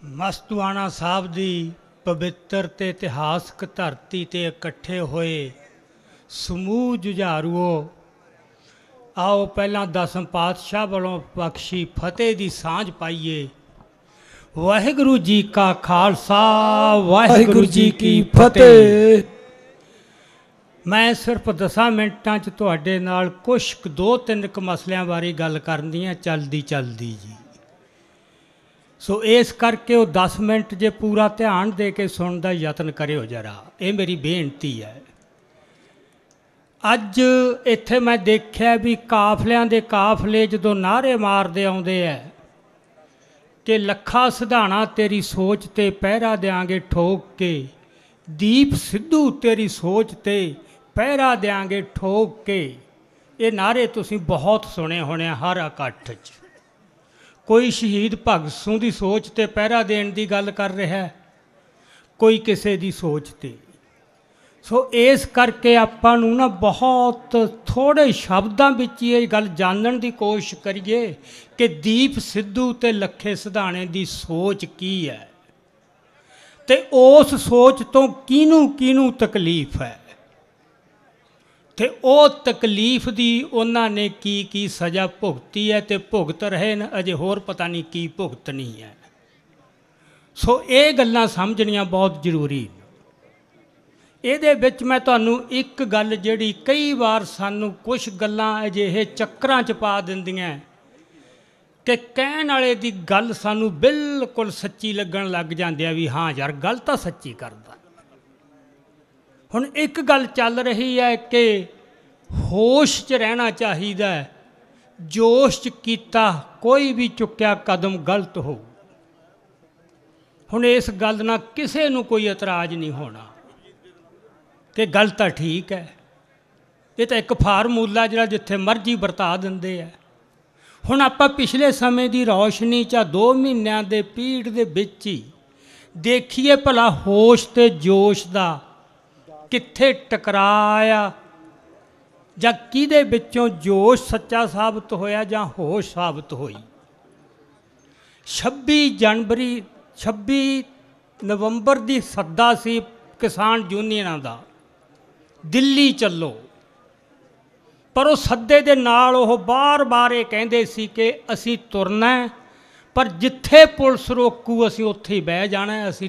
ਮਸਤੂਆਣਾ ਸਾਹਿਬ ਦੀ ਪਵਿੱਤਰ ਤੇ ਇਤਿਹਾਸਕ ਧਰਤੀ ਤੇ ਇਕੱਠੇ ਹੋਏ ਸਮੂਹ ਜੁਝਾਰੂਓ, आओ पहला दसम पातशाह वालों बख्शी फतेह की सांझ पाइए। वाहिगुरु जी का खालसा, वाहिगुरु जी की फतेह। मैं सिर्फ 10 मिनटां च तुहाडे नाल कुछ 2-3 मसलियां बारे गल करनी है चलदी चलदी जी। सो इस करके वो 10 मिनट जे पूरा ध्यान दे के सुनने का यत्न करियो जरा, ये मेरी बेनती है। अज इत्थे मैं देखिया भी काफलियां दे काफले जदों नारे मारदे आउंदे है कि लखा सिधाणा तेरी सोच ते पहरा देंगे ठोक के, दीप सिद्धू तेरी सोच ते पहरा देंगे ठोक के। ये नारे तुसीं बहुत सुने होने हर इकट्ठ च। कोई शहीद भगत सिंह की सोच ते पहरा देण दी गल कर रहा है, कोई किसी की सोच ते। सो इस करके आपां नूं ना बहुत थोड़े शब्दां विच ये गल जानन दी कोशिश करिए कि दीप सिद्धू ते लखे सिधाणे दी सोच की है ते उस सोच तो किनू किनू तकलीफ है ते ओ तकलीफ दी उन्हां ने की सज़ा भुगती है ते भुगत रहे न, अजे होर पता नहीं की भुगतनी है। सो ये गल्लां समझणियां बहुत जरूरी। ਇਹਦੇ ਵਿੱਚ मैं ਤੁਹਾਨੂੰ एक गल ਜਿਹੜੀ कई बार सानू कुछ गल्लां अजिहे ਚੱਕਰਾਂ 'ਚ ਪਾ ਦਿੰਦੀਆਂ कि ਕਹਿਣ ਵਾਲੇ ਦੀ ਗੱਲ ਸਾਨੂੰ ਬਿਲਕੁਲ ਸੱਚੀ ਲੱਗਣ ਲੱਗ ਜਾਂਦੀ ਆ ਵੀ ਹਾਂ ਯਾਰ ਗੱਲ ਤਾਂ ਸੱਚੀ ਕਰਦਾ। ਹੁਣ ਇੱਕ ਗੱਲ ਚੱਲ ਰਹੀ ਹੈ कि ਹੋਸ਼ 'ਚ ਰਹਿਣਾ ਚਾਹੀਦਾ, जोश 'ਚ ਕੀਤਾ ਕੋਈ ਵੀ ਚੁੱਕਿਆ ਕਦਮ ਗਲਤ ਹੋ। ਹੁਣ ਇਸ ਗੱਲ ਨਾਲ ਕਿਸੇ ਨੂੰ ਕੋਈ ਇਤਰਾਜ਼ नहीं होना कि गल तो ठीक है, ये तो एक फार्मूला जिहड़ा जिथे मर्जी वरता दिंदे है। हुण आपां पिछले समय की रोशनी च 2 महीनों के पीड़ दे विच ही देखिए भला होश ते जोश दा कित्थे टकराया जां किहदे विचों जोश सच्चा साबित होया जां होश साबित होई। 26 नवंबर की सद्दा सी किसान यूनियनां दा, दिल्ली चलो, पर वो सद्दे दे नाल वो बार बार ये कहंदे सी कि असी तुरना है, पर जिथे पुलिस रोकू असी उत्थे ही बह जाना है, असी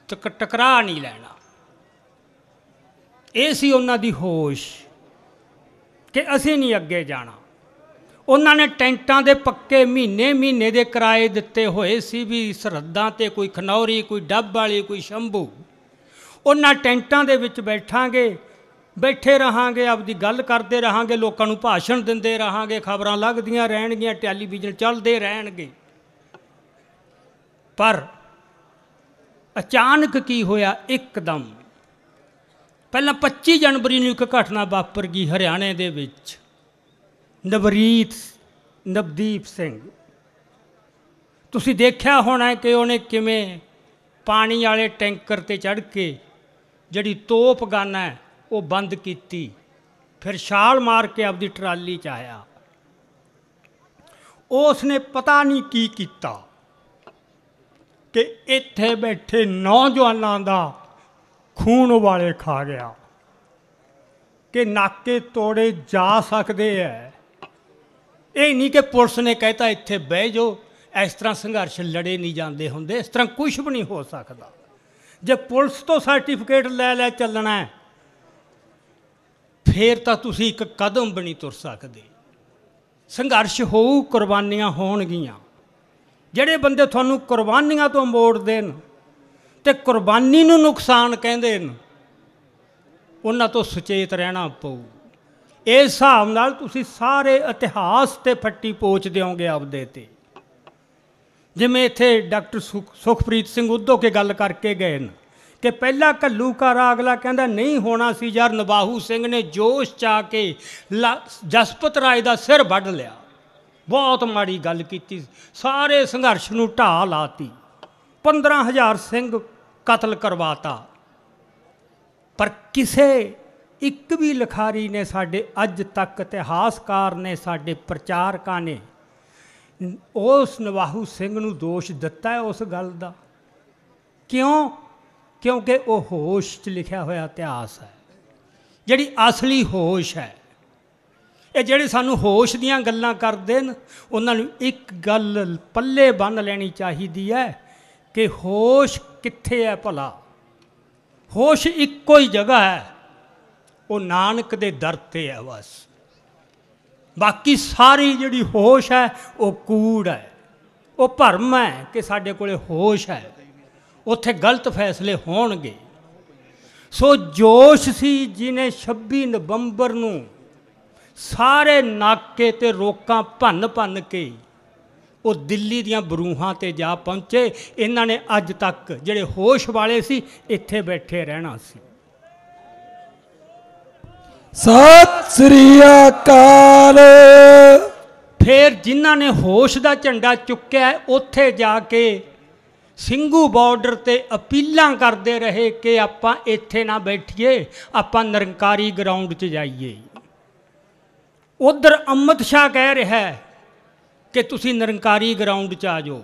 टकरा नहीं लैना। ये सी उन्हां दी होश कि असी नहीं अगे जाना। उन्होंने टेंटां दे पक्के महीने महीने दे किराए दिते होए सी भी सरहदां ते कोई खनौरी, कोई डब वाली, कोई शंभू। उन्हां टेंटां दे विच बैठांगे, बैठे रहांगे, आपदी गल करते रहांगे, लोगों को भाषण दिंदे रहांगे, खबरां लगदियां रहणगियां, टैलीविजन चलते रहणगे। पर अचानक की होया, एकदम पहला 25 जनवरी नूं एक घटना वापर गई हरियाणे दे विच। नवदीप सिंह तुसीं देखिया होना है कि उन्हें किवें पानी वाले टैंकर ते चढ़ के जिहड़ी तोप गन है वो बंद की, फिर छाल मार के आपदी ट्राली च आया। उसने पता नहीं की कीता कि इत्थे बैठे नौजवानों का खून वाले खा गया कि नाके तोड़े जा सकते हैं। ये नहीं कि पुलिस ने कहता इत्थे बह जाओ, इस तरह संघर्ष लड़े नहीं जाते होंगे, इस तरह कुछ भी नहीं हो सकता। जे पुलिस तो सर्टिफिकेट लै चलना है फिर तो तुसी एक कदम भी नहीं तुर सकते। संघर्ष होऊ, कुर्बानियां होणगियां। जिहड़े बंदे तुहानूं कुर्बानियां तो मोड़ देन ते कुर्बानी नूं नुकसान कहंदे न, उन्हां तो सचेत रहना पऊ। इस हिसाब नाल तुसी सारे इतिहास ते फट्टी पोच दिओगे आपदे ते। जिमें इत्थे डॉक्टर सुखप्रीत सिंह उद्धो के गल करके गए न कि पहला घल्लूकारा, अगला कहता नहीं होना सी यार, नबाहू सिंह ने जोश च आके जसपत राय का सिर वढ़ लिया। बहुत माड़ी गल की, सारे संघर्ष नूं ढाह लाती, 15,000 सिंह कतल करवाता। पर किसे एक भी लिखारी ने, साडे अज तक इतिहासकार ने, साडे प्रचारकां ने उस नवाहू सिंह नूं दोष दिता है उस गल का क्यों? क्योंकि वो होश च लिखा होया इतिहास है, जिहड़ी असली होश है। ये ਜਿਹੜੇ ਸਾਨੂੰ ਹੋਸ਼ ਦੀਆਂ ਗੱਲਾਂ ਕਰਦੇ ਨੇ ਉਹਨਾਂ ਨੂੰ ਇੱਕ ਗੱਲ ਪੱਲੇ ਬੰਨ੍ਹ ਲੈਣੀ ਚਾਹੀਦੀ ਹੈ ਕਿ ਹੋਸ਼ ਕਿੱਥੇ ਹੈ ਭਲਾ। ਹੋਸ਼ ਇੱਕੋ ਹੀ ਜਗ੍ਹਾ ਹੈ, ਉਹ ਨਾਨਕ ਦੇ ਦਰ 'ਤੇ ਹੈ ਬਸ। ਬਾਕੀ ਸਾਰੀ ਜਿਹੜੀ ਹੋਸ਼ ਹੈ ਉਹ ਕੂੜ ਹੈ, ਉਹ ਭਰਮ ਹੈ ਕਿ ਸਾਡੇ ਕੋਲੇ ਹੋਸ਼ ਹੈ, ਉੱਥੇ ਗਲਤ ਫੈਸਲੇ ਹੋਣਗੇ। ਸੋ ਜੋਸ਼ ਸੀ ਜਿਹਨੇ 26 ਨਵੰਬਰ ਨੂੰ ਸਾਰੇ ਨਾਕੇ ਤੇ ਰੋਕਾਂ ਭੰਨ ਭੰਨ ਕੇ ਉਹ ਦਿੱਲੀ ਦੀਆਂ ਬਰੂਹਾਂ ਤੇ ਜਾ ਪਹੁੰਚੇ। ਇਹਨਾਂ ਨੇ ਅੱਜ ਤੱਕ ਜਿਹੜੇ ਹੋਸ਼ ਵਾਲੇ ਸੀ ਇੱਥੇ ਬੈਠੇ ਰਹਿਣਾ ਸੀ। ਸਤਿ ਸ੍ਰੀ ਅਕਾਲ। ਫਿਰ ਜਿਨ੍ਹਾਂ ਨੇ ਹੋਸ਼ ਦਾ ਝੰਡਾ ਚੁੱਕਿਆ ਉੱਥੇ ਜਾ ਕੇ ਸਿੰਘੂ ਬਾਰਡਰ ਤੇ ਅਪੀਲਾਂ ਕਰਦੇ ਰਹੇ ਕਿ ਆਪਾਂ ਇੱਥੇ ਨਾ ਬੈਠੀਏ, ਆਪਾਂ ਨਿਰੰਕਾਰੀ ਗਰਾਊਂਡ 'ਚ ਜਾਈਏ। ਉਧਰ ਅਮਿਤ ਸ਼ਾਹ ਕਹਿ ਰਿਹਾ ਕਿ ਤੁਸੀਂ ਨਿਰੰਕਾਰੀ ਗਰਾਊਂਡ 'ਚ ਆ ਜਾਓ।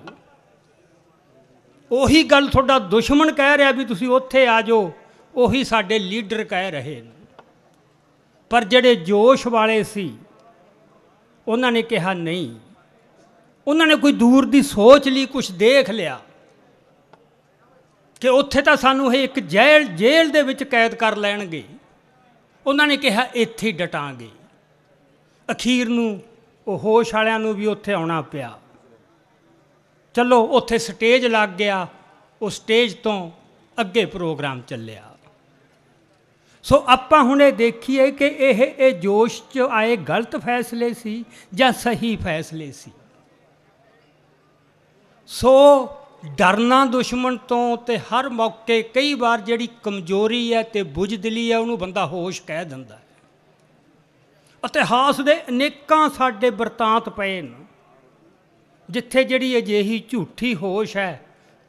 ਉਹੀ ਗੱਲ ਤੁਹਾਡਾ ਦੁਸ਼ਮਣ ਕਹਿ ਰਿਹਾ ਵੀ ਤੁਸੀਂ ਉੱਥੇ ਆ ਜਾਓ, ਉਹੀ ਸਾਡੇ ਲੀਡਰ ਕਹਿ ਰਹੇ ਨੇ। ਪਰ ਜਿਹੜੇ ਜੋਸ਼ ਵਾਲੇ ਸੀ ਉਹਨਾਂ ਨੇ ਕਿਹਾ ਨਹੀਂ। ਉਹਨਾਂ ਨੇ ਕੋਈ ਦੂਰ ਦੀ ਸੋਚ ਲਈ, ਕੁਛ ਦੇਖ ਲਿਆ ਕਿ ਉੱਥੇ ਤਾਂ ਸਾਨੂੰ ਇਹ ਇੱਕ ਜੇਲ੍ਹ ਦੇ ਵਿੱਚ ਕੈਦ ਕਰ ਲੈਣਗੇ। ਉਹਨਾਂ ਨੇ ਕਿਹਾ ਇੱਥੇ ਹੀ ਡਟਾਂਗੇ। ਅਖੀਰ ਨੂੰ ਉਹ ਹੋਸ਼ ਵਾਲਿਆਂ ਨੂੰ ਵੀ ਉੱਥੇ ਆਉਣਾ ਪਿਆ। ਚਲੋ ਉੱਥੇ ਸਟੇਜ ਲੱਗ ਗਿਆ, ਉਹ ਸਟੇਜ ਤੋਂ ਅੱਗੇ ਪ੍ਰੋਗਰਾਮ ਚੱਲਿਆ। ਸੋ ਆਪਾਂ ਹੁਣ ਇਹ ਦੇਖੀਏ ਕਿ ਇਹ ਜੋਸ਼ 'ਚ ਆਏ ਗਲਤ ਫੈਸਲੇ ਸੀ ਜਾਂ ਸਹੀ ਫੈਸਲੇ ਸੀ। ਸੋ ਡਰਨਾ ਦੁਸ਼ਮਣ ਤੋਂ ਤੇ ਹਰ ਮੌਕੇ ਕਈ ਵਾਰ ਜਿਹੜੀ ਕਮਜ਼ੋਰੀ ਹੈ ਤੇ ਬੁਝਦਿਲੀ ਹੈ ਉਹਨੂੰ ਬੰਦਾ ਹੋਸ਼ ਕਹਿ ਦਿੰਦਾ ਹੈ। ਇਤਿਹਾਸ ਦੇ ਅਨੇਕਾਂ ਸਾਡੇ ਬਿਰਤਾਂਤ ਪਏ ਨੇ ਜਿੱਥੇ ਜਿਹੜੀ ਅਜਿਹੀ ਝੂਠੀ ਹੋਸ਼ ਹੈ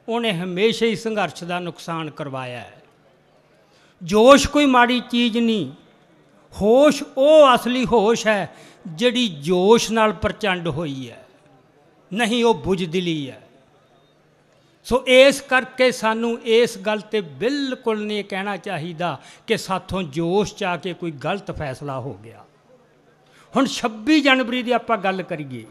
ਉਹਨੇ ਹਮੇਸ਼ਾ ਹੀ ਸੰਘਰਸ਼ ਦਾ ਨੁਕਸਾਨ ਕਰਵਾਇਆ ਹੈ। ਜੋਸ਼ ਕੋਈ ਮਾੜੀ ਚੀਜ਼ ਨਹੀਂ, ਹੋਸ਼ ਉਹ ਅਸਲੀ ਹੋਸ਼ ਹੈ ਜਿਹੜੀ ਜੋਸ਼ ਨਾਲ ਪ੍ਰਚੰਡ ਹੋਈ ਹੈ, ਨਹੀਂ ਉਹ ਬੁਝਦਿਲੀ ਹੈ। ਸੋ ਇਸ ਕਰਕੇ ਸਾਨੂੰ ਇਸ ਗੱਲ 'ਤੇ ਬਿਲਕੁਲ ਨਹੀਂ ਕਹਿਣਾ ਚਾਹੀਦਾ ਕਿ ਸਾਥੋਂ ਜੋਸ਼ 'ਚ ਆ ਕੇ ਕੋਈ ਗਲਤ ਫੈਸਲਾ ਹੋ ਗਿਆ। ਹੁਣ 26 ਜਨਵਰੀ ਦੀ ਆਪਾਂ ਗੱਲ ਕਰੀਏ,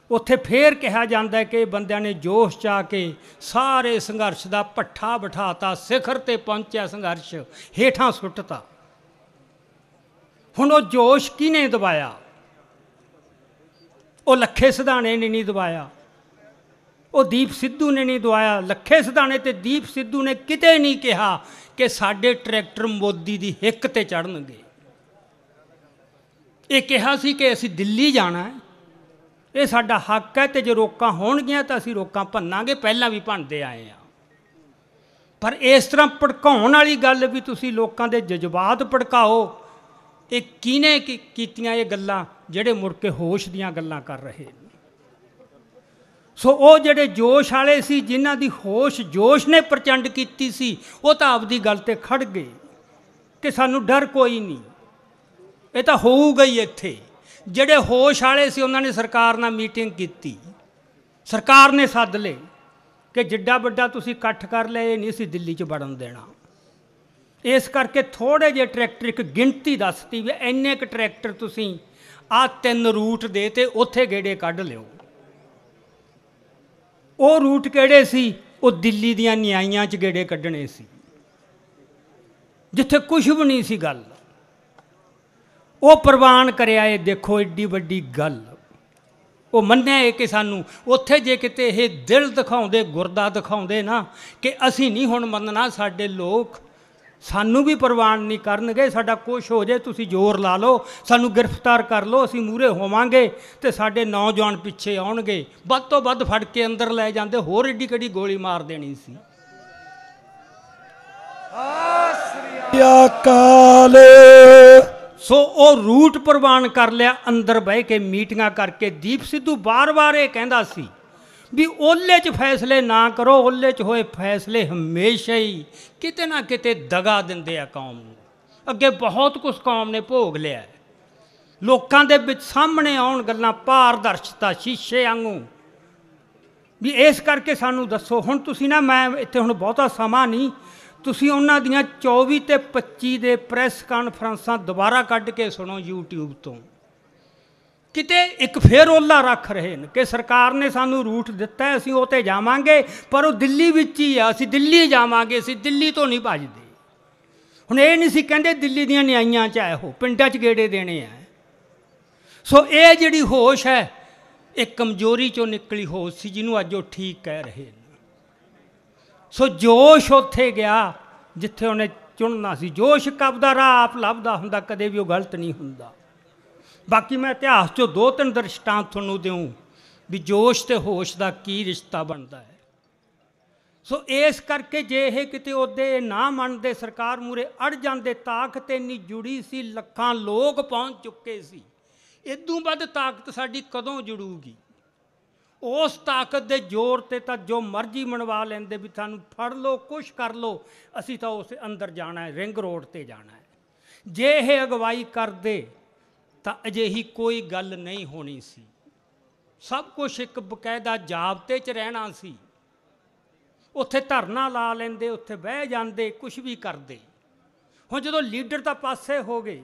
ਉੱਥੇ ਫੇਰ ਕਿਹਾ ਜਾਂਦਾ ਹੈ ਕਿ ਬੰਦਿਆਂ ਨੇ ਜੋਸ਼ 'ਚ ਆ ਕੇ ਸਾਰੇ ਸੰਘਰਸ਼ ਦਾ ਭੱਠਾ ਬਿਠਾਤਾ, ਸਿਖਰ 'ਤੇ ਪਹੁੰਚਿਆ ਸੰਘਰਸ਼, ਹੇਠਾਂ ਸੁੱਟਤਾ। ਹੁਣ ਉਹ ਜੋਸ਼ ਕਿਹਨੇ ਦਬਾਇਆ? ਉਹ ਲੱਖੇ ਸਿਧਾਣੇ ਨੇ ਨਹੀਂ ਦਬਾਇਆ, ਉਹ ਦੀਪ ਸਿੱਧੂ ਨੇ ਨਹੀਂ ਦਵਾਇਆ। ਲੱਖੇ ਸਿਧਾਣੇ ਤੇ ਦੀਪ ਸਿੱਧੂ ਨੇ ਕਿਤੇ ਨਹੀਂ ਕਿਹਾ ਕਿ ਸਾਡੇ ਟਰੈਕਟਰ ਮੋਦੀ ਦੀ ਹਿੱਕ ਤੇ ਚੜ੍ਹਨਗੇ। ਇਹ ਕਿਹਾ ਸੀ ਕਿ ਅਸੀਂ ਦਿੱਲੀ ਜਾਣਾ, ਇਹ ਸਾਡਾ ਹੱਕ ਹੈ, ਤੇ ਜੇ ਰੋਕਾਂ ਹੋਣਗੀਆਂ ਤਾਂ ਅਸੀਂ ਰੋਕਾਂ ਭੰਨਾਂਗੇ, ਪਹਿਲਾਂ ਵੀ ਭੰਨਦੇ ਆਏ ਹਾਂ। ਪਰ ਇਸ ਤਰ੍ਹਾਂ ਭੜਕਾਉਣ ਵਾਲੀ ਗੱਲ ਵੀ ਤੁਸੀਂ ਲੋਕਾਂ ਦੇ ਜਜ਼ਬਾਤ ਭੜਕਾਓ, ਇਹ ਕਿਹਨੇ ਕੀਤੀਆਂ ਇਹ ਗੱਲਾਂ ਜਿਹੜੇ ਮੁੜ ਕੇ ਹੋਸ਼ ਦੀਆਂ ਗੱਲਾਂ ਕਰ ਰਹੇ ਨੇ। ਸੋ ਉਹ ਜਿਹੜੇ ਜੋਸ਼ ਵਾਲੇ ਸੀ, ਜਿਨ੍ਹਾਂ ਦੀ ਹੋਸ਼ ਜੋਸ਼ ਨੇ ਪ੍ਰਚੰਡ ਕੀਤੀ ਸੀ, ਉਹ ਤਾਂ ਆਪਦੀ ਗੱਲ 'ਤੇ ਖੜ ਗਏ ਕਿ ਸਾਨੂੰ ਡਰ ਕੋਈ ਨਹੀਂ, ਇਹ ਤਾਂ ਹੋਊਗਾ ਹੀ ਇੱਥੇ। ਜਿਹੜੇ ਹੋਸ਼ ਵਾਲੇ ਸੀ ਉਹਨਾਂ ਨੇ ਸਰਕਾਰ ਨਾਲ ਮੀਟਿੰਗ ਕੀਤੀ, ਸਰਕਾਰ ਨੇ ਸੱਦ ਲਏ ਕਿ ਜਿੱਡਾ ਵੱਡਾ ਤੁਸੀਂ ਇਕੱਠ ਕਰ ਲਿਆ, ਇਹ ਨਹੀਂ ਅਸੀਂ ਦਿੱਲੀ 'ਚ ਵੜਨ ਦੇਣਾ। ਇਸ ਕਰਕੇ ਥੋੜ੍ਹੇ ਜਿਹੇ ਟਰੈਕਟਰ, ਇੱਕ ਗਿਣਤੀ ਦੱਸਤੀ ਵੀ ਇੰਨੇ ਕੁ ਟਰੈਕਟਰ ਤੁਸੀਂ ਆਹ 3 ਰੂਟ ਦੇ ਤੇ ਉੱਥੇ ਗੇੜੇ ਕੱਢ ਲਿਓ। ਉਹ ਰੂਟ ਕਿਹੜੇ ਸੀ? ਉਹ ਦਿੱਲੀ ਦੀਆਂ ਨਿਆਈਆਂ 'ਚ ਗੇੜੇ ਕੱਢਣੇ ਸੀ, ਜਿੱਥੇ ਕੁਛ ਵੀ ਨਹੀਂ ਸੀ ਗੱਲ। ਉਹ ਪ੍ਰਵਾਨ ਕਰਿਆ। ਇਹ ਦੇਖੋ ਏਡੀ ਵੱਡੀ ਗੱਲ। ਉਹ ਮੰਨਿਆ ਇਹ ਕਿ ਸਾਨੂੰ ਉੱਥੇ ਜੇ ਕਿਤੇ ਇਹ ਦਿਲ ਦਿਖਾਉਂਦੇ, ਗੁਰਦਾ ਦਿਖਾਉਂਦੇ ਨਾ ਕਿ ਅਸੀਂ ਨਹੀਂ ਹੁਣ ਮੰਨਣਾ, ਸਾਡੇ ਲੋਕ ਸਾਨੂੰ ਵੀ ਪ੍ਰਵਾਨ ਨਹੀਂ ਕਰਨਗੇ, ਸਾਡਾ ਕੁਛ ਹੋ ਜਾਏ ਤੁਸੀਂ ਜ਼ੋਰ ਲਾ ਲਓ, ਸਾਨੂੰ ਗ੍ਰਿਫਤਾਰ ਕਰ ਲਓ, ਅਸੀਂ ਮੂਹਰੇ ਹੋਵਾਂਗੇ ਤੇ ਸਾਡੇ ਨੌਜਵਾਨ ਪਿੱਛੇ ਆਉਣਗੇ, ਵੱਧ ਤੋਂ ਵੱਧ ਫੜ ਕੇ ਅੰਦਰ ਲੈ ਜਾਂਦੇ, ਹੋਰ ਏਡੀ ਕਿਹੜੀ ਗੋਲੀ ਮਾਰ ਦੇਣੀ ਸੀ। ਅਕਾਲ। ਸੋ ਉਹ ਰੂਟ ਪ੍ਰਵਾਨ ਕਰ ਲਿਆ, ਅੰਦਰ ਬਹਿ ਕੇ ਮੀਟਿੰਗਾਂ ਕਰਕੇ। ਦੀਪ ਸਿੱਧੂ ਬਾਰ-ਬਾਰ ਇਹ ਕਹਿੰਦਾ ਸੀ ਵੀ ਓਲੇ 'ਚ ਫੈਸਲੇ ਨਾ ਕਰੋ, ਓਲੇ 'ਚ ਹੋਏ ਫੈਸਲੇ ਹਮੇਸ਼ਾ ਹੀ ਕਿਤੇ ਨਾ ਕਿਤੇ ਦਗਾ ਦਿੰਦੇ ਆ ਕੌਮ ਨੂੰ। ਅੱਗੇ ਬਹੁਤ ਕੁਛ ਕੌਮ ਨੇ ਭੋਗ ਲਿਆ, ਲੋਕਾਂ ਦੇ ਵਿੱਚ ਸਾਹਮਣੇ ਆਉਣ ਗੱਲਾਂ, ਪਾਰਦਰਸ਼ਤਾ, ਸ਼ੀਸ਼ੇ ਵਾਂਗੂ ਵੀ ਇਸ ਕਰਕੇ ਸਾਨੂੰ ਦੱਸੋ। ਹੁਣ ਤੁਸੀਂ ਨਾ, ਮੈਂ ਇੱਥੇ ਹੁਣ ਬਹੁਤਾ ਸਮਾਂ ਨਹੀਂ, ਤੁਸੀਂ ਉਹਨਾਂ ਦੀਆਂ 24 ਤੇ 25 ਦੇ ਪ੍ਰੈਸ ਕਾਨਫਰੰਸਾਂ ਦੁਬਾਰਾ ਕੱਢ ਕੇ ਸੁਣੋ YouTube ਤੋਂ। ਕਿਤੇ ਇੱਕ ਫੇਰ ਓਲਾ ਰੱਖ ਰਹੇ ਨੇ ਕਿ ਸਰਕਾਰ ਨੇ ਸਾਨੂੰ ਰੂਟ ਦਿੱਤਾ ਹੈ, ਅਸੀਂ ਉਹ 'ਤੇ ਜਾਵਾਂਗੇ, ਪਰ ਉਹ ਦਿੱਲੀ ਵਿੱਚ ਹੀ ਆ, ਅਸੀਂ ਦਿੱਲੀ ਜਾਵਾਂਗੇ, ਅਸੀਂ ਦਿੱਲੀ ਤੋਂ ਨਹੀਂ ਭੱਜਦੇ। ਹੁਣ ਇਹ ਨਹੀਂ ਸੀ ਕਹਿੰਦੇ ਦਿੱਲੀ ਦੀਆਂ ਨਿਆਈਆਂ 'ਚ ਆਏ ਹੋ, ਪਿੰਡਾਂ 'ਚ ਗੇੜੇ ਦੇਣੇ ਆ। ਸੋ ਇਹ ਜਿਹੜੀ ਹੋਸ਼ ਹੈ, ਇਹ ਕਮਜ਼ੋਰੀ 'ਚੋਂ ਨਿਕਲੀ ਹੋਸ਼ ਸੀ, ਜਿਹਨੂੰ ਅੱਜ ਉਹ ਠੀਕ ਕਹਿ ਰਹੇ ਨੇ। ਸੋ ਜੋਸ਼ ਉੱਥੇ ਗਿਆ ਜਿੱਥੇ ਉਹਨੇ ਚੁਣਨਾ ਸੀ। ਜੋਸ਼ ਕਬ ਦਾ ਰਾਹ ਆਪ ਲੱਭਦਾ ਹੁੰਦਾ, ਕਦੇ ਵੀ ਉਹ ਗਲਤ ਨਹੀਂ ਹੁੰਦਾ। ਬਾਕੀ ਮੈਂ ਇਤਿਹਾਸ 'ਚੋਂ 2-3 ਦ੍ਰਿਸ਼ਟਾਂਤ ਤੁਹਾਨੂੰ ਦਿਉਂ ਵੀ ਜੋਸ਼ ਤੇ ਹੋਸ਼ ਦਾ ਕੀ ਰਿਸ਼ਤਾ ਬਣਦਾ ਹੈ। ਸੋ ਇਸ ਕਰਕੇ ਜੇ ਇਹ ਕਿਤੇ ਉਹਦੇ ਨਾ ਮੰਨਦੇ, ਸਰਕਾਰ ਮੂਹਰੇ ਅੜ ਜਾਂਦੇ, ਤਾਕਤ ਇੰਨੀ ਜੁੜੀ ਸੀ, ਲੱਖਾਂ ਲੋਕ ਪਹੁੰਚ ਚੁੱਕੇ ਸੀ। ਇਦੋਂ ਵੱਧ ਤਾਕਤ ਸਾਡੀ ਕਦੋਂ ਜੁੜੂਗੀ? ਉਸ ਤਾਕਤ ਦੇ ਜ਼ੋਰ 'ਤੇ ਤਾਂ ਜੋ ਮਰਜ਼ੀ ਮਨਵਾ ਲੈਂਦੇ, ਵੀ ਤੁਹਾਨੂੰ ਫੜ ਲਓ, ਕੁਛ ਕਰ ਲਓ, ਅਸੀਂ ਤਾਂ ਉਸ ਅੰਦਰ ਜਾਣਾ ਹੈ, ਰਿੰਗ ਰੋਡ 'ਤੇ ਜਾਣਾ ਹੈ। ਜੇ ਇਹ ਅਗਵਾਈ ਕਰਦੇ ਤਾਂ ਅਜਿਹੀ ਕੋਈ ਗੱਲ ਨਹੀਂ ਹੋਣੀ ਸੀ। ਸਭ ਕੁਛ ਇੱਕ ਬਕਾਇਦਾ ਜ਼ਾਬਤੇ 'ਚ ਰਹਿਣਾ ਸੀ। ਉੱਥੇ ਧਰਨਾ ਲਾ ਲੈਂਦੇ, ਉੱਥੇ ਬਹਿ ਜਾਂਦੇ, ਕੁਛ ਵੀ ਕਰਦੇ। ਹੁਣ ਜਦੋਂ ਲੀਡਰ ਤਾਂ ਪਾਸੇ ਹੋ ਗਏ,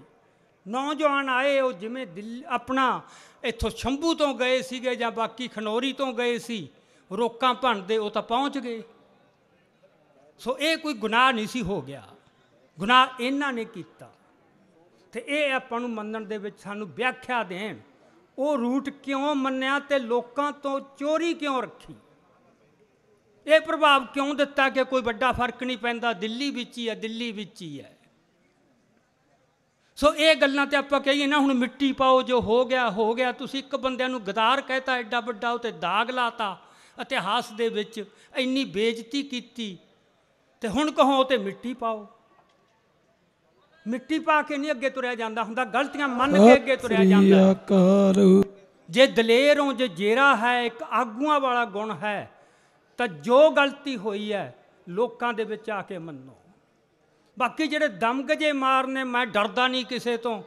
ਨੌਜਵਾਨ ਆਏ, ਉਹ ਜਿਵੇਂ ਦਿੱਲੀ ਆਪਣਾ ਇੱਥੋਂ ਸ਼ੰਭੂ ਤੋਂ ਗਏ ਸੀਗੇ ਜਾਂ ਬਾਕੀ ਖਨੌਰੀ ਤੋਂ ਗਏ ਸੀ, ਰੋਕਾਂ ਭੰਨਦੇ, ਉਹ ਤਾਂ ਪਹੁੰਚ ਗਏ। ਸੋ ਇਹ ਕੋਈ ਗੁਨਾਹ ਨਹੀਂ ਸੀ ਹੋ ਗਿਆ, ਗੁਨਾਹ ਇਹਨਾਂ ਨੇ ਕੀਤਾ। ਅਤੇ ਇਹ ਆਪਾਂ ਨੂੰ ਮੰਨਣ ਦੇ ਵਿੱਚ ਸਾਨੂੰ ਵਿਆਖਿਆ ਦੇਣ, ਉਹ ਰੂਟ ਕਿਉਂ ਮੰਨਿਆ ਅਤੇ ਲੋਕਾਂ ਤੋਂ ਚੋਰੀ ਕਿਉਂ ਰੱਖੀ, ਇਹ ਪ੍ਰਭਾਵ ਕਿਉਂ ਦਿੱਤਾ ਕਿ ਕੋਈ ਵੱਡਾ ਫਰਕ ਨਹੀਂ ਪੈਂਦਾ, ਦਿੱਲੀ ਵਿੱਚ ਹੀ ਹੈ, ਦਿੱਲੀ ਵਿੱਚ ਹੀ ਹੈ। ਸੋ ਇਹ ਗੱਲਾਂ ਤੇ ਆਪਾਂ ਕਹੀਏ ਨਾ, ਹੁਣ ਮਿੱਟੀ ਪਾਓ, ਜੋ ਹੋ ਗਿਆ ਹੋ ਗਿਆ। ਤੁਸੀਂ ਇੱਕ ਬੰਦਿਆਂ ਨੂੰ ਗਦਾਰ ਕਹਿਤਾ, ਐਡਾ ਵੱਡਾ ਉਹ 'ਤੇ ਦਾਗ ਲਾਤਾ ਇਤਿਹਾਸ ਦੇ ਵਿੱਚ, ਇੰਨੀ ਬੇਇੱਜ਼ਤੀ ਕੀਤੀ, ਤੇ ਹੁਣ ਕਹੋ ਉਹ 'ਤੇ ਮਿੱਟੀ ਪਾਓ। ਮਿੱਟੀ ਪਾ ਕੇ ਨਹੀਂ ਅੱਗੇ ਤੁਰਿਆ ਜਾਂਦਾ ਹੁੰਦਾ, ਗਲਤੀਆਂ ਮੰਨ ਕੇ ਅੱਗੇ ਤੁਰਿਆ ਜਾਂਦਾ। ਜੇ ਦਲੇਰ ਹੋ, ਜੇ ਜੇਰਾ ਹੈ, ਇੱਕ ਆਗੂਆਂ ਵਾਲਾ ਗੁਣ ਹੈ, ਤਾਂ ਜੋ ਗਲਤੀ ਹੋਈ ਹੈ ਲੋਕਾਂ ਦੇ ਵਿੱਚ ਆ ਕੇ ਮੰਨੋ। ਬਾਕੀ ਜਿਹੜੇ ਦਮ ਗਜੇ ਮਾਰਨੇ, ਮੈਂ ਡਰਦਾ ਨਹੀਂ ਕਿਸੇ ਤੋਂ,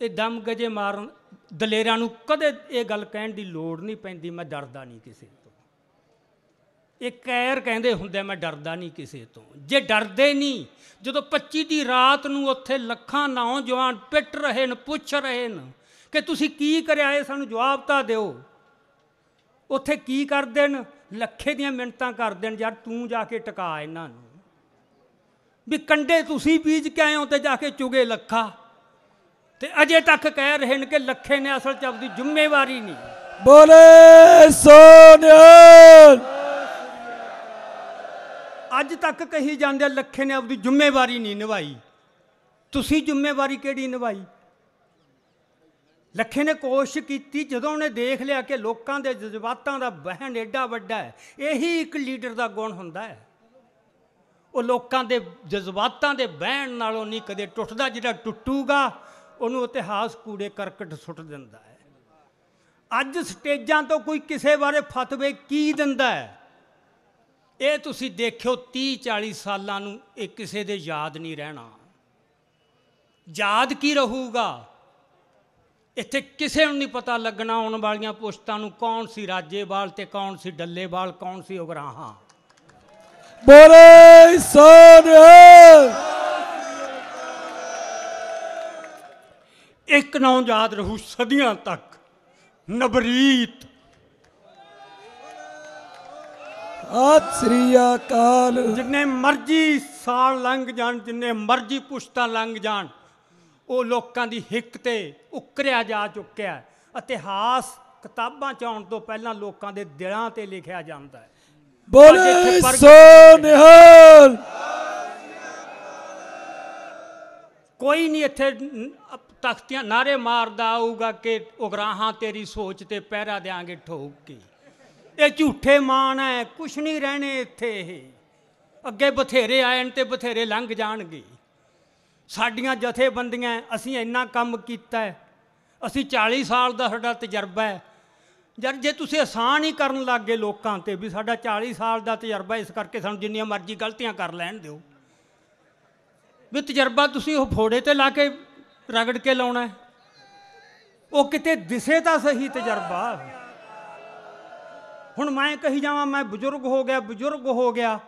ਇਹ ਦਮ ਗਜੇ ਮਾਰਨ ਦਲੇਰਾਂ ਨੂੰ ਕਦੇ ਇਹ ਗੱਲ ਕਹਿਣ ਦੀ ਲੋੜ ਨਹੀਂ ਪੈਂਦੀ, ਮੈਂ ਡਰਦਾ ਨਹੀਂ ਕਿਸੇ ਤੋਂ। ਇਹ ਕੈਰ ਕਹਿੰਦੇ ਹੁੰਦੇ, ਮੈਂ ਡਰਦਾ ਨਹੀਂ ਕਿਸੇ ਤੋਂ। ਜੇ ਡਰਦੇ ਨਹੀਂ, ਜਦੋਂ 25 ਦੀ ਰਾਤ ਨੂੰ ਉੱਥੇ ਲੱਖਾਂ ਨੌਜਵਾਨ ਪਿੱਟ ਰਹੇ ਨੇ, ਪੁੱਛ ਰਹੇ ਨੇ ਕਿ ਤੁਸੀਂ ਕੀ ਕਰਿਆ, ਇਹ ਸਾਨੂੰ ਜਵਾਬ ਤਾਂ ਦਿਓ। ਉੱਥੇ ਕੀ ਕਰਦੇ ਨੇ? ਲੱਖੇ ਦੀਆਂ ਮਿੰਨਤਾਂ ਕਰਦੇ ਨੇ, ਯਾਰ ਤੂੰ ਜਾ ਕੇ ਟਿਕਾ ਇਹਨਾਂ ਨੂੰ, ਵੀ ਕੰਡੇ ਤੁਸੀਂ ਬੀਜ ਕੇ ਆਏ ਹੋ ਤੇ ਜਾ ਕੇ ਚੁਗੇ ਲੱਖਾ। ਤੇ ਅਜੇ ਤੱਕ ਕਹਿ ਰਹੇ ਨੇ ਕਿ ਲੱਖੇ ਨੇ ਅਸਲ 'ਚ ਆਪਦੀ ਜ਼ਿੰਮੇਵਾਰੀ ਨਹੀਂ। ਬੋਲੇ ਸੋਨਿਹਾਲ। ਅੱਜ ਤੱਕ ਕਹੀ ਜਾਂਦੇ ਲੱਖੇ ਨੇ ਆਪਦੀ ਜ਼ਿੰਮੇਵਾਰੀ ਨਹੀਂ ਨਿਭਾਈ। ਤੁਸੀਂ ਜ਼ਿੰਮੇਵਾਰੀ ਕਿਹੜੀ ਨਿਭਾਈ? ਲੱਖੇ ਨੇ ਕੋਸ਼ਿਸ਼ ਕੀਤੀ, ਜਦੋਂ ਉਹਨੇ ਦੇਖ ਲਿਆ ਕਿ ਲੋਕਾਂ ਦੇ ਜਜ਼ਬਾਤਾਂ ਦਾ ਵਹਿਣ ਐਡਾ ਵੱਡਾ ਹੈ। ਇਹੀ ਇੱਕ ਲੀਡਰ ਦਾ ਗੁਣ ਹੁੰਦਾ ਹੈ, ਉਹ ਲੋਕਾਂ ਦੇ ਜਜ਼ਬਾਤਾਂ ਦੇ ਵਹਿਣ ਨਾਲੋਂ ਨਹੀਂ ਕਦੇ ਟੁੱਟਦਾ। ਜਿਹੜਾ ਟੁੱਟੂਗਾ ਉਹਨੂੰ ਇਤਿਹਾਸ ਕੂੜੇ ਕਰਕਟ ਸੁੱਟ ਦਿੰਦਾ ਹੈ। ਅੱਜ ਸਟੇਜਾਂ ਤੋਂ ਕੋਈ ਕਿਸੇ ਬਾਰੇ ਫਤਵੇ ਕੀ ਦਿੰਦਾ ਹੈ, ਇਹ ਤੁਸੀਂ ਦੇਖਿਓ 30-40 ਸਾਲਾਂ ਨੂੰ ਇਹ ਕਿਸੇ ਦੇ ਯਾਦ ਨਹੀਂ ਰਹਿਣਾ। ਯਾਦ ਕੀ ਰਹੂਗਾ? ਇੱਥੇ ਕਿਸੇ ਨੂੰ ਨਹੀਂ ਪਤਾ ਲੱਗਣਾ ਆਉਣ ਵਾਲੀਆਂ ਪੁਸ਼ਤਾਂ ਨੂੰ ਕੌਣ ਸੀ ਰਾਜੇਵਾਲ ਤੇ ਕੌਣ ਸੀ ਡੱਲੇਵਾਲ, ਕੌਣ ਸੀ ਉਗਰਾਹਾਂ। ਬੋਲੇ ਸੋਨਿਹਾਲ। ਇੱਕ ਨਾਂ ਯਾਦ ਰਹੂ ਸਦੀਆਂ ਤੱਕ, ਨਵਰੀਤ। ਸਤਿ ਸ੍ਰੀ ਅਕਾਲ। ਜਿੰਨੇ ਮਰਜ਼ੀ ਸਾਲ ਲੰਘ ਜਾਣ, ਜਿੰਨੇ ਮਰਜ਼ੀ ਪੁਸ਼ਤਾਂ ਲੰਘ ਜਾਣ, ਉਹ ਲੋਕਾਂ ਦੀ ਹਿੱਕ ਤੇ ਉਕਰਿਆ ਜਾ ਚੁੱਕਿਆ। ਇਤਿਹਾਸ ਕਿਤਾਬਾਂ 'ਚ ਆਉਣ ਤੋਂ ਪਹਿਲਾਂ ਲੋਕਾਂ ਦੇ ਦਿਲਾਂ 'ਤੇ ਲਿਖਿਆ ਜਾਂਦਾ ਹੈ। ਬੋਲੇ ਸੋਨਿਹਾਲ। ਕੋਈ ਨਹੀਂ ਇੱਥੇ ਤਖਤੀਆਂ ਨਾਰੇ ਮਾਰਦਾ ਆਊਗਾ ਕਿ ਉਗਰਾਹਾਂ ਤੇਰੀ ਸੋਚ ਤੇ ਪਹਿਰਾ ਦਿਆਂਗੇ ਠੋਕ ਕੇ। ਇਹ ਝੂਠੇ ਮਾਣ ਹੈ, ਕੁਛ ਨਹੀਂ ਰਹਿਣੇ ਇੱਥੇ। ਇਹ ਅੱਗੇ ਬਥੇਰੇ ਆਏ ਤੇ ਬਥੇਰੇ ਲੰਘ ਜਾਣਗੇ। ਸਾਡੀਆਂ ਜਥੇਬੰਦੀਆਂ, ਅਸੀਂ ਇੰਨਾ ਕੰਮ ਕੀਤਾ ਹੈ, ਅਸੀਂ 40 ਸਾਲ ਦਾ ਸਾਡਾ ਤਜਰਬਾ ਹੈ। ਯਾਰ ਜੇ ਤੁਸੀਂ ਆਸਾਨ ਹੀ ਕਰਨ ਲੱਗ ਗਏ ਲੋਕਾਂ 'ਤੇ ਵੀ ਸਾਡਾ 40 ਸਾਲ ਦਾ ਤਜਰਬਾ, ਇਸ ਕਰਕੇ ਸਾਨੂੰ ਜਿੰਨੀਆਂ ਮਰਜ਼ੀ ਗਲਤੀਆਂ ਕਰ ਲੈਣ ਦਿਓ, ਵੀ ਤਜਰਬਾ ਤੁਸੀਂ ਉਹ ਫੋੜੇ 'ਤੇ ਲਾ ਕੇ ਰਗੜ ਕੇ ਲਾਉਣਾ, ਉਹ ਕਿਤੇ ਦਿਸੇ ਤਾਂ ਸਹੀ ਤਜਰਬਾ। ਹੁਣ ਮੈਂ ਕਹੀ ਜਾਵਾਂ ਮੈਂ ਬਜ਼ੁਰਗ ਹੋ ਗਿਆ, ਬਜ਼ੁਰਗ ਹੋ ਗਿਆ,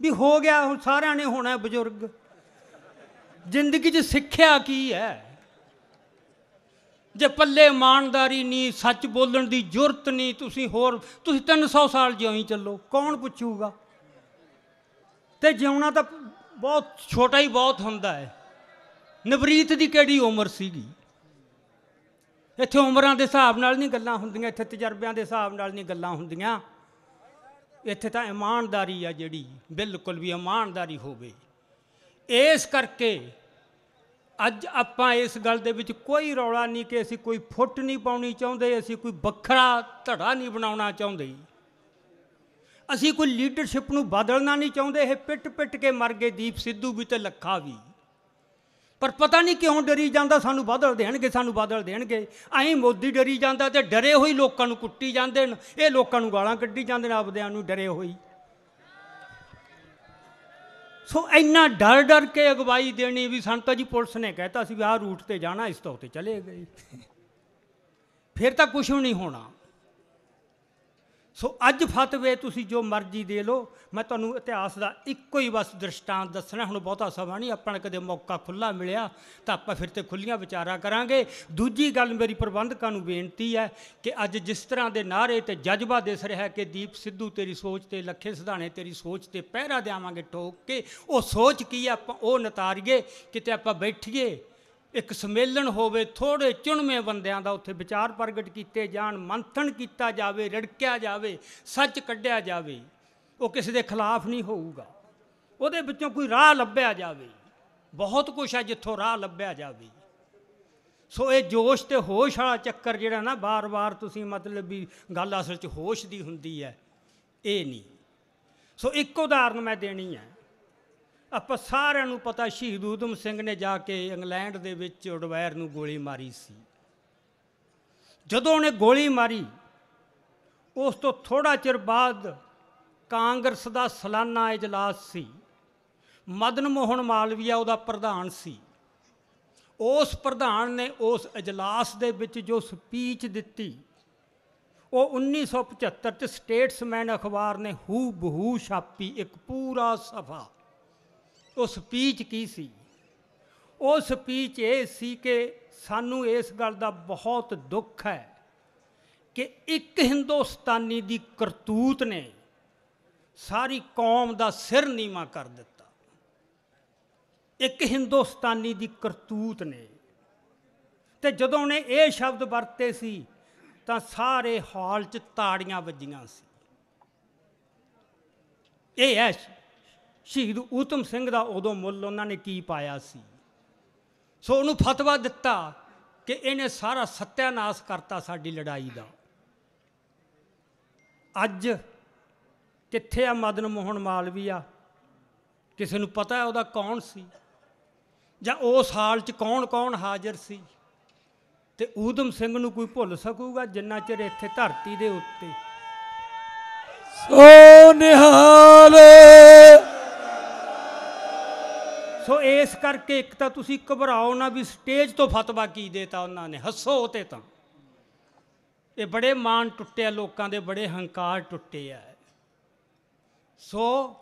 ਵੀ ਹੋ ਗਿਆ, ਹੁਣ ਸਾਰਿਆਂ ਨੇ ਹੋਣਾ ਬਜ਼ੁਰਗ। ਜ਼ਿੰਦਗੀ 'ਚ ਸਿੱਖਿਆ ਕੀ ਹੈ? ਜੇ ਪੱਲੇ ਇਮਾਨਦਾਰੀ ਨਹੀਂ, ਸੱਚ ਬੋਲਣ ਦੀ ਜੁਰਤ ਨਹੀਂ, ਤੁਸੀਂ 300 ਸਾਲ ਜਿਉਂ ਹੀ ਚੱਲੋ, ਕੌਣ ਪੁੱਛੂਗਾ? ਤੇ ਜਿਉਣਾ ਤਾਂ ਬਹੁਤ ਛੋਟਾ ਹੀ ਬਹੁਤ ਹੁੰਦਾ ਹੈ। ਨਵਰੀਤ ਦੀ ਕਿਹੜੀ ਉਮਰ ਸੀਗੀ? ਇੱਥੇ ਉਮਰਾਂ ਦੇ ਹਿਸਾਬ ਨਾਲ ਨਹੀਂ ਗੱਲਾਂ ਹੁੰਦੀਆਂ, ਇੱਥੇ ਤਜਰਬਿਆਂ ਦੇ ਹਿਸਾਬ ਨਾਲ ਨਹੀਂ ਗੱਲਾਂ ਹੁੰਦੀਆਂ। ਇੱਥੇ ਤਾਂ ਇਮਾਨਦਾਰੀ ਆ ਜਿਹੜੀ, ਬਿਲਕੁਲ ਵੀ ਇਮਾਨਦਾਰੀ ਹੋਵੇ। ਇਸ ਕਰਕੇ ਅੱਜ ਆਪਾਂ ਇਸ ਗੱਲ ਦੇ ਵਿੱਚ ਕੋਈ ਰੌਲਾ ਨਹੀਂ ਕਿ ਅਸੀਂ ਕੋਈ ਫੁੱਟ ਨਹੀਂ ਪਾਉਣੀ ਚਾਹੁੰਦੇ, ਅਸੀਂ ਕੋਈ ਵੱਖਰਾ ਧੜਾ ਨਹੀਂ ਬਣਾਉਣਾ ਚਾਹੁੰਦੇ, ਅਸੀਂ ਕੋਈ ਲੀਡਰਸ਼ਿਪ ਨੂੰ ਬਦਲਣਾ ਨਹੀਂ ਚਾਹੁੰਦੇ। ਇਹ ਪਿੱਟ ਪਿੱਟ ਕੇ ਮਰ ਗਏ ਦੀਪ ਸਿੱਧੂ ਵੀ ਤੇ ਲੱਖਾ ਵੀ, ਪਰ ਪਤਾ ਨਹੀਂ ਕਿਉਂ ਡਰੀ ਜਾਂਦਾ ਸਾਨੂੰ ਬਦਲ ਦੇਣਗੇ, ਸਾਨੂੰ ਬਦਲ ਦੇਣਗੇ। ਐਂ ਮੋਦੀ ਡਰੀ ਜਾਂਦਾ ਤੇ ਡਰੇ ਹੋਈ ਲੋਕਾਂ ਨੂੰ ਕੁੱਟੀ ਜਾਂਦੇ ਨੇ, ਇਹ ਲੋਕਾਂ ਨੂੰ ਗਾਲਾਂ ਕੱਢੀ ਜਾਂਦੇ ਨੇ ਆਪਦਿਆਂ ਨੂੰ ਡਰੇ ਹੋਈ। ਸੋ ਇੰਨਾ ਡਰ ਡਰ ਕੇ ਅਗਵਾਈ ਦੇਣੀ ਵੀ ਸਾਨੂੰ ਤਾਂ ਜੀ ਪੁਲਿਸ ਨੇ ਕਹਿਤਾ ਸੀ ਵੀ ਆਹ ਰੂਟ 'ਤੇ ਜਾਣਾ, ਇਸ ਤੋਂ ਉੱਤੇ ਚਲੇ ਗਏ, ਫਿਰ ਤਾਂ ਕੁਛ ਵੀ ਨਹੀਂ ਹੋਣਾ। ਸੋ ਅੱਜ ਫਤਵੇ ਤੁਸੀਂ ਜੋ ਮਰਜ਼ੀ ਦੇ ਲਓ, ਮੈਂ ਤੁਹਾਨੂੰ ਇਤਿਹਾਸ ਦਾ ਇੱਕੋ ਹੀ ਬਸ ਦ੍ਰਿਸ਼ਟਾਂਤ ਦੱਸਣਾ। ਹੁਣ ਬਹੁਤਾ ਸਮਾਂ ਨਹੀਂ, ਆਪਾਂ ਨੂੰ ਕਦੇ ਮੌਕਾ ਖੁੱਲ੍ਹਾ ਮਿਲਿਆ ਤਾਂ ਆਪਾਂ ਫਿਰ ਤੇ ਖੁੱਲ੍ਹੀਆਂ ਵਿਚਾਰਾਂ ਕਰਾਂਗੇ। ਦੂਜੀ ਗੱਲ ਮੇਰੀ ਪ੍ਰਬੰਧਕਾਂ ਨੂੰ ਬੇਨਤੀ ਹੈ ਕਿ ਅੱਜ ਜਿਸ ਤਰ੍ਹਾਂ ਦੇ ਨਾਅਰੇ ਤੇ ਜਜ਼ਬਾ ਦਿਸ ਰਿਹਾ ਕਿ ਦੀਪ ਸਿੱਧੂ ਤੇਰੀ ਸੋਚ ਤੇ, ਲੱਖੇ ਸਿਧਾਣੇ ਤੇਰੀ ਸੋਚ ਤੇ ਪਹਿਰਾ ਦੇਵਾਂਗੇ ਠੋਕ ਕੇ, ਉਹ ਸੋਚ ਕੀ ਹੈ ਆਪਾਂ ਉਹ ਨਿਤਾਰੀਏ। ਕਿਤੇ ਆਪਾਂ ਬੈਠੀਏ, ਇੱਕ ਸੰਮੇਲਨ ਹੋਵੇ, ਥੋੜ੍ਹੇ ਚੁਣਵੇਂ ਬੰਦਿਆਂ ਦਾ ਉੱਥੇ ਵਿਚਾਰ ਪ੍ਰਗਟ ਕੀਤੇ ਜਾਣ, ਮੰਥਨ ਕੀਤਾ ਜਾਵੇ, ਰੜਕਿਆ ਜਾਵੇ, ਸੱਚ ਕੱਢਿਆ ਜਾਵੇ। ਉਹ ਕਿਸੇ ਦੇ ਖਿਲਾਫ ਨਹੀਂ ਹੋਊਗਾ, ਉਹਦੇ ਵਿੱਚੋਂ ਕੋਈ ਰਾਹ ਲੱਭਿਆ ਜਾਵੇ। ਬਹੁਤ ਕੁਛ ਹੈ ਜਿੱਥੋਂ ਰਾਹ ਲੱਭਿਆ ਜਾਵੇ। ਸੋ ਇਹ ਜੋਸ਼ ਤੇ ਹੋਸ਼ ਵਾਲਾ ਚੱਕਰ ਜਿਹੜਾ ਨਾ ਬਾਰ-ਬਾਰ ਤੁਸੀਂ ਮਤਲਬ ਵੀ ਗੱਲ ਅਸਲ 'ਚ ਹੋਸ਼ ਦੀ ਹੁੰਦੀ ਹੈ, ਇਹ ਨਹੀਂ। ਸੋ ਇੱਕ ਉਦਾਹਰਨ ਮੈਂ ਦੇਣੀ ਹੈ। ਆਪਾਂ ਸਾਰਿਆਂ ਨੂੰ ਪਤਾ ਸ਼ਹੀਦ ਊਧਮ ਸਿੰਘ ਨੇ ਜਾ ਕੇ ਇੰਗਲੈਂਡ ਦੇ ਵਿੱਚ ਉਡਵੈਰ ਨੂੰ ਗੋਲੀ ਮਾਰੀ ਸੀ। ਜਦੋਂ ਉਹਨੇ ਗੋਲੀ ਮਾਰੀ, ਉਸ ਤੋਂ ਥੋੜ੍ਹਾ ਚਿਰ ਬਾਅਦ ਕਾਂਗਰਸ ਦਾ ਸਾਲਾਨਾ ਇਜਲਾਸ ਸੀ। ਮਦਨ ਮੋਹਨ ਮਾਲਵੀਆ ਉਹਦਾ ਪ੍ਰਧਾਨ ਸੀ। ਉਸ ਪ੍ਰਧਾਨ ਨੇ ਉਸ ਇਜਲਾਸ ਦੇ ਵਿੱਚ ਜੋ ਸਪੀਚ ਦਿੱਤੀ, ਉਹ 1975 'ਚ ਸਟੇਟਸਮੈਨ ਅਖਬਾਰ ਨੇ ਹੂ ਬਹੂ ਛਾਪੀ, ਇੱਕ ਪੂਰਾ ਸਫ਼ਾ। ਉਹ ਸਪੀਚ ਕੀ ਸੀ? ਉਹ ਸਪੀਚ ਇਹ ਸੀ ਕਿ ਸਾਨੂੰ ਇਸ ਗੱਲ ਦਾ ਬਹੁਤ ਦੁੱਖ ਹੈ ਕਿ ਇੱਕ ਹਿੰਦੁਸਤਾਨੀ ਦੀ ਕਰਤੂਤ ਨੇ ਸਾਰੀ ਕੌਮ ਦਾ ਸਿਰ ਨੀਵਾਂ ਕਰ ਦਿੱਤਾ। ਇੱਕ ਹਿੰਦੁਸਤਾਨੀ ਦੀ ਕਰਤੂਤ ਨੇ। ਤੇ ਜਦੋਂ ਉਹਨੇ ਇਹ ਸ਼ਬਦ ਵਰਤੇ ਸੀ ਤਾਂ ਸਾਰੇ ਹਾਲ 'ਚ ਤਾੜੀਆਂ ਵੱਜੀਆਂ ਸੀ। ਇਹ ਹੈ ਸ਼ਹੀਦ ਊਧਮ ਸਿੰਘ ਦਾ ਉਦੋਂ ਮੁੱਲ ਉਹਨਾਂ ਨੇ ਕੀ ਪਾਇਆ ਸੀ। ਸੋ ਉਹਨੂੰ ਫਤਵਾ ਦਿੱਤਾ ਕਿ ਇਹਨੇ ਸਾਰਾ ਸੱਤਿਆਨਾਸ਼ ਕਰਤਾ ਸਾਡੀ ਲੜਾਈ ਦਾ। ਅੱਜ ਕਿੱਥੇ ਆ ਮਦਨ ਮੋਹਨ ਮਾਲਵੀਆ? ਕਿਸੇ ਨੂੰ ਪਤਾ ਹੈ ਉਹਦਾ ਕੌਣ ਸੀ, ਜਾਂ ਉਸ ਹਾਲ 'ਚ ਕੌਣ ਕੌਣ ਹਾਜ਼ਰ ਸੀ? ਤੇ ਊਧਮ ਸਿੰਘ ਨੂੰ ਕੋਈ ਭੁੱਲ ਸਕੂਗਾ ਜਿੰਨਾ ਚਿਰ ਇੱਥੇ ਧਰਤੀ ਦੇ ਉੱਤੇ ਸੋ ਨਿਹਾਲ। ਸੋ ਇਸ ਕਰਕੇ ਇੱਕ ਤਾਂ ਤੁਸੀਂ ਘਬਰਾਓ ਨਾ ਵੀ ਸਟੇਜ ਤੋਂ ਫਤਵਾ ਕੀ ਦੇਤਾ ਉਹਨਾਂ ਨੇ, ਹੱਸੋ ਉਹ 'ਤੇ। ਤਾਂ ਇਹ ਬੜੇ ਮਾਣ ਟੁੱਟੇ ਆ ਲੋਕਾਂ ਦੇ, ਬੜੇ ਹੰਕਾਰ ਟੁੱਟੇ ਆ। ਸੋ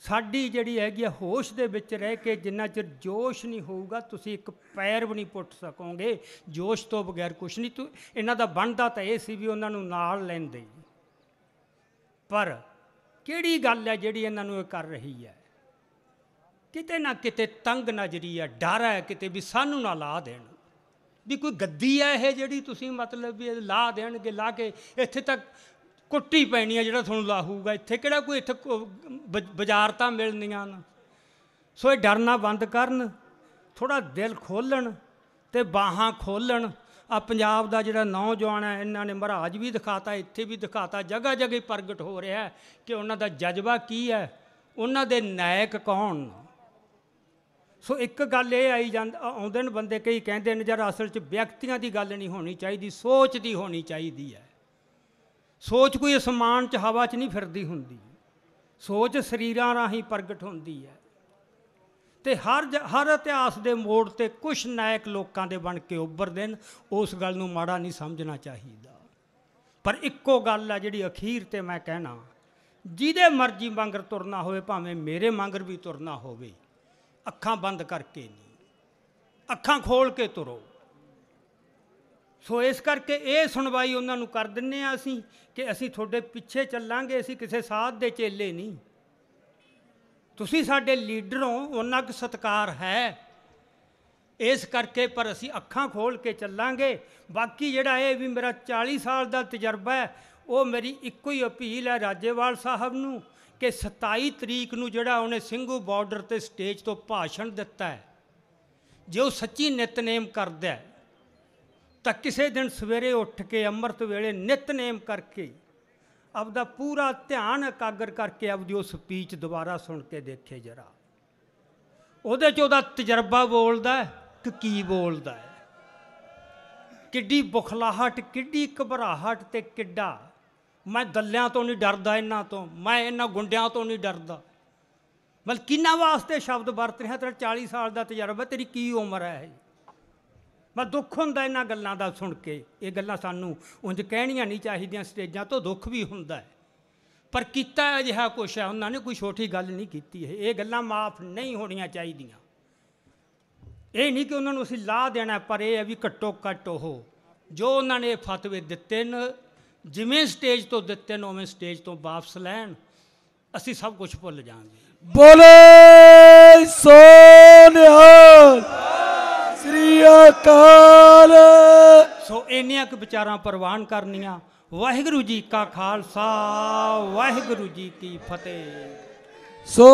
ਸਾਡੀ ਜਿਹੜੀ ਹੈਗੀ ਆ ਹੋਸ਼ ਦੇ ਵਿੱਚ ਰਹਿ ਕੇ, ਜਿੰਨਾ ਚਿਰ ਜੋਸ਼ ਨਹੀਂ ਹੋਊਗਾ ਤੁਸੀਂ ਇੱਕ ਪੈਰ ਵੀ ਨਹੀਂ ਪੁੱਟ ਸਕੋਗੇ। ਜੋਸ਼ ਤੋਂ ਬਗੈਰ ਕੁਛ ਨਹੀਂ। ਇਹਨਾਂ ਦਾ ਬਣਦਾ ਤਾਂ ਇਹ ਸੀ ਵੀ ਉਹਨਾਂ ਨੂੰ ਨਾਲ ਲੈਂਦੇ, ਪਰ ਕਿਹੜੀ ਗੱਲ ਹੈ ਜਿਹੜੀ ਇਹਨਾਂ ਨੂੰ ਇਹ ਕਰ ਰਹੀ ਹੈ? ਕਿਤੇ ਨਾ ਕਿਤੇ ਤੰਗ ਨਜ਼ਰੀ ਹੈ, ਡਰ ਹੈ ਕਿਤੇ ਵੀ ਸਾਨੂੰ ਨਾ ਲਾ ਦੇਣ, ਵੀ ਕੋਈ ਗੱਦੀ ਹੈ ਇਹ ਜਿਹੜੀ ਤੁਸੀਂ ਮਤਲਬ ਵੀ ਲਾ ਦੇਣਗੇ, ਲਾ ਕੇ ਇੱਥੇ ਤੱਕ ਕੁੱਟੀ ਪੈਣੀ ਹੈ ਜਿਹੜਾ ਤੁਹਾਨੂੰ ਲਾਹੂਗਾ। ਇੱਥੇ ਕਿਹੜਾ ਕੋਈ ਇੱਥੇ ਬਾਜ਼ਾਰ ਤਾਂ ਮਿਲਣੀਆਂ ਨਾ। ਸੋ ਇਹ ਡਰਨਾ ਬੰਦ ਕਰਨ, ਥੋੜ੍ਹਾ ਦਿਲ ਖੋਲ੍ਹਣ ਅਤੇ ਬਾਹਾਂ ਖੋਲ੍ਹਣ। ਆ ਪੰਜਾਬ ਦਾ ਜਿਹੜਾ ਨੌਜਵਾਨ ਹੈ, ਇਹਨਾਂ ਨੇ ਮਹਾਰਾਜ ਵੀ ਦਿਖਾਤਾ, ਇੱਥੇ ਵੀ ਦਿਖਾਤਾ, ਜਗ੍ਹਾ ਜਗ੍ਹਾ ਪ੍ਰਗਟ ਹੋ ਰਿਹਾ ਕਿ ਉਹਨਾਂ ਦਾ ਜਜ਼ਬਾ ਕੀ ਹੈ, ਉਹਨਾਂ ਦੇ ਨਾਇਕ ਕੌਣ। ਸੋ ਇੱਕ ਗੱਲ ਇਹ ਆਉਂਦੇ ਨੇ ਬੰਦੇ ਕਈ ਕਹਿੰਦੇ ਨੇ ਯਾਰ ਅਸਲ 'ਚ ਵਿਅਕਤੀਆਂ ਦੀ ਗੱਲ ਨਹੀਂ ਹੋਣੀ ਚਾਹੀਦੀ, ਸੋਚ ਦੀ ਹੋਣੀ ਚਾਹੀਦੀ ਹੈ। ਸੋਚ ਕੋਈ ਅਸਮਾਨ 'ਚ ਹਵਾ 'ਚ ਨਹੀਂ ਫਿਰਦੀ ਹੁੰਦੀ, ਸੋਚ ਸਰੀਰਾਂ ਰਾਹੀਂ ਪ੍ਰਗਟ ਹੁੰਦੀ ਹੈ। ਅਤੇ ਹਰ ਇਤਿਹਾਸ ਦੇ ਮੋੜ 'ਤੇ ਕੁਛ ਨਾਇਕ ਲੋਕਾਂ ਦੇ ਬਣ ਕੇ ਉੱਭਰਦੇ ਨੇ। ਉਸ ਗੱਲ ਨੂੰ ਮਾੜਾ ਨਹੀਂ ਸਮਝਣਾ ਚਾਹੀਦਾ। पर इक्को गल है जिहड़ी अखीर ते मैं कहना, जिहदे मर्जी मंगर तुरना होवे, भावें मेरे मंगर भी तुरना होवे, अखां बंद करके नहीं, अखां खोल के तुरो। सो इस करके ये सुनवाई उन्होंने कर दिन्ने आ असीं कि असीं तुहाडे पिछे चलांगे, असीं किसी साध दे चेले नहीं। तुसीं साडे लीडर हो, उन्ना क सत्कार है, इस करके पर असीं अखां खोल के चलांगे। बाकी जिहड़ा ये भी मेरा 40 साल का तजर्बा है, वो मेरी इक्को ही अपील है राजेवाल साहब नूं कि 27 तरीक नूं जिहड़ा उन्हें ਸਿੰਘੂ बार्डर ते स्टेज तो भाषण दिता है, जे वो सच्ची नितनेम करदा है तो किसी दिन सवेरे उठ के अमृत वेले नितनेम करके आपदा पूरा ध्यान एकागर करके आपदी वो स्पीच दोबारा सुन के देखे जरा, उहदे च उहदा तजर्बा बोलदा है कि की बोलदा है, किड्डी बुखलाहट, किड्डी घबराहट ते किड्डा मैं दलियां तो नहीं डरदा, इन्हां तो मैं इन्हां गुंडियां तो नहीं डरदा। मतलब किन्ना वास्ते शब्द वरत रहा, तेरा 40 साल का तजर्बा, तेरी की उम्र है। मैं दुख हुंदा इन्हां गल्लां दा सुन के, ये गल्लां सानूं उंज कहणियां नहीं चाहीदियां, स्टेजां तो दुख भी हुंदा है, पर कीता अजिहा कुछ है, उन्होंने कोई छोटी गल नहीं की है। ये गल्लां माफ़ नहीं होणियां चाहीदियां। ये नहीं कि उन्होंने असीं ला देना, पर यह है भी घट्टो घट्ट हो जो उन्होंने फतवे दिते न, जिमें स्टेज तो दिते न उवें स्टेज तो वापस लैन, असीं सब कुछ भुल जाएंगे। बोले सो निहाल, श्री अकाल। सो इन्नियां क विचारां प्रवान करनियां। वाहिगुरू जी का खालसा, वाहिगुरू जी की फतेह। सो